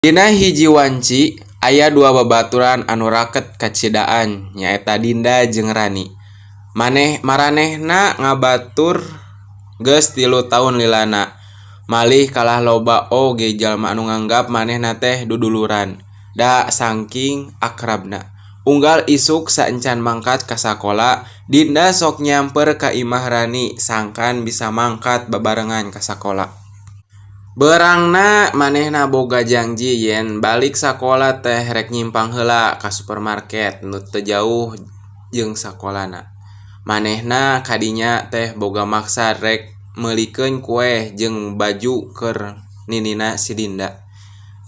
Dina hiji wanci aya dua babaturan anu raket kacidaan nyaeta Dinda jeung Rani. Maranehna ngabatur geus 3 taun lilana. Malih kalah loba oge jalma anu nganggap manehna teh duduluran. Da saking akrabna. Unggal isuk saencan mangkat ka sakola, Dinda sok nyamper ka imah Rani sangkan bisa mangkat babarengan ka sakola. Beurangna manehna boga janji yen balik sakola teh rek nyimpang heula ka supermarket nu teu jauh jeung sakolana. Manehna kadinya teh boga maksa rek meulikeun kue jeung baju keur ninina si Dinda.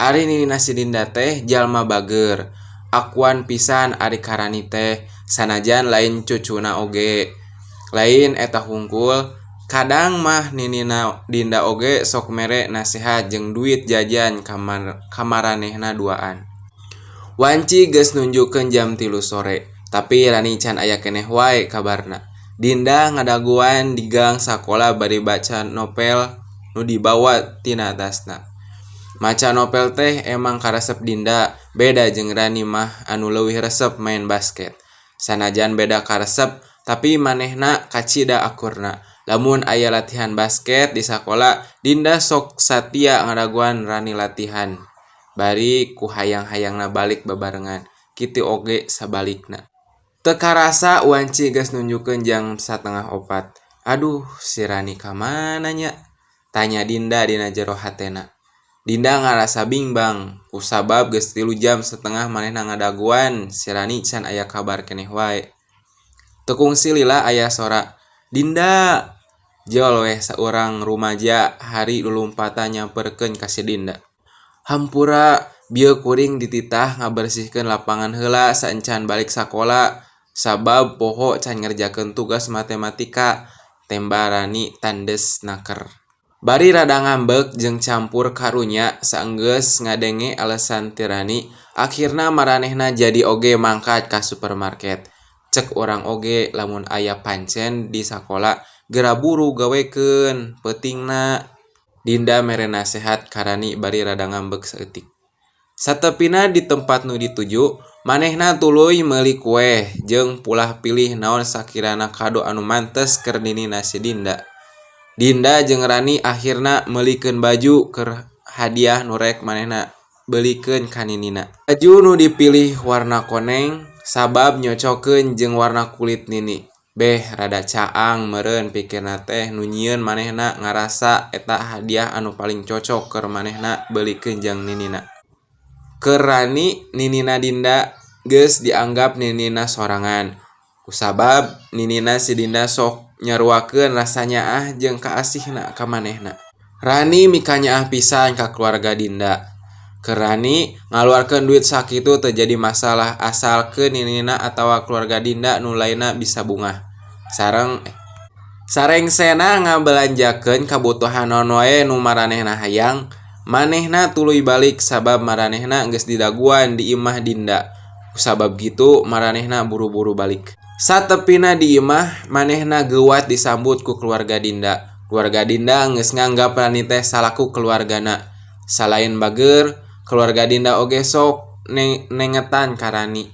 Ari ninina si Dinda teh jalma bageur, akuan pisan ari ka Rani teh, sanajan lain cucuna oge. Lain eta hungkul, kadang mah ninina Dinda oge sok mere nasehat jeung duit jajan ka maranehna duaan. Wanci geus nunjukkeun jam 3 sore, tapi Rani can aya keneh wae kabarna. Dinda ngadaguan di gang sakola bari baca nopel nu dibawa tina tasna. Maca nopel teh emang karesep Dinda, beda jeung Rani mah anu leuwih resep main basket. Sanajan beda karesep, tapi manehna kacida akurna. Lamun aya latihan basket di sakola, Dinda sok satia ngadaguan Rani latihan. Bari ku hayang-hayangna balik babarengan. Kitu oge sabalikna. Teu karasa wanci geus nunjukkeun jam 3:30. Aduh, si Rani ka mana nya? Tanya Dinda dina jero hatena. Dinda ngarasa bimbang, kusabab geus 3:30 manehna ngadaguan si Rani can aya kabar keneh wae. Teu kungsi lila aya sora, "Dinda!" Jol weh saurang rumaja hari lulumpatan nyamperkeun ka si Dinda. "Hampura, bieu kuring dititah ngabersihkeun lapangan heula saencan balik sakola, sabab poho can ngerjakeun tugas matematika," temba Rani tandeus naker. Bari rada ngambek jeung campur karunya saenggeus ngadenge alesan ti Rani, akhirna maranehna jadi oge mangkat ka supermarket. Cek urang oge lamun aya pancen di sakola geura buru gawekeun peutingna. Dinda mere nasehat ka Rani bari rada ngambek saeutik. Satepina di tempat nu dituju, manehna tuluy meuli kue jeung pulah pilih naon sakirana kado anu mantes keur ninina si Dinda. Dinda jeung Rani akhirna meulikeun baju keur hadiah nu rek manehna beulikeun ka ninina. Baju nu dipilih warna koneng sabab nyocokeun jeung warna kulit Nini. Beh rada caang meureun pikirna teh nu nyieun manehna ngarasa eta hadiah anu paling cocok keur manehna beulikeun jeung ninina. Keur Rani, ninina Dinda geus dianggap ninina sorangan. Kusabab ninina si Dinda sok nyaruakeun rasa nyaah jeung kaasihna ka manehna. Rani mika nyaah pisan ka keluarga Dinda. Keur Rani, ngaluarkeun duit sakitu teu jadi masalah asalkeun ninina atawa keluarga Dinda nu lainna bisa bungah. Sarengsena ngabelanjakeun kabutuhan naon wae nu maranehna hayang, manehna tuluy balik sabab maranehna geus didaguan di imah Dinda. Kusabab kitu maranehna buru-buru balik. Satepina di imah, manehna geuwat disambut ku keluarga Dinda. Keluarga Dinda geus nganggap Rani teh salaku keluargana. Salain bageur, keluarga Dinda oge sok nengetan ka Rani.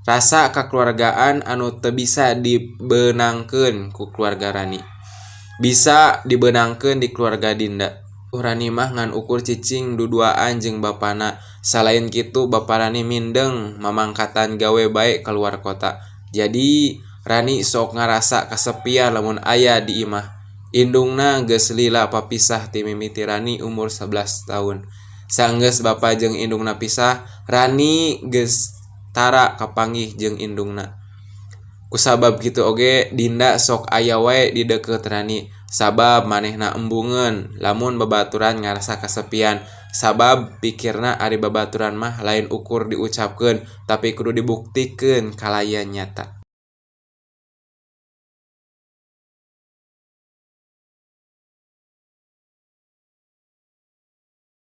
Rasa kakeluargaan anu teu bisa dibeunangkeun ku keluarga Rani, bisa dibeunangkeun di keluarga Dinda. Rani mah ngan ukur cicing duduaan jeung bapana. Salain kitu bapa Rani mindeng mamangkatan gawe bae keluar kota. Jadi Rani sok ngarasa kasepian lamun aya di imah. Indungna geus lila papisah ti mimiti Rani umur 11 tahun. Saenggeus bapa jeung indungna pisah, Rani geus tara kapanggih jeung indungna. Kusabab kitu oge Dinda sok aya wae di deukeut Rani, sabab manehna embungeun lamun babaturan ngarasa kasepian, sabab pikirna ari babaturan mah lain ukur diucapkeun tapi kudu dibuktikeun kalayan nyata.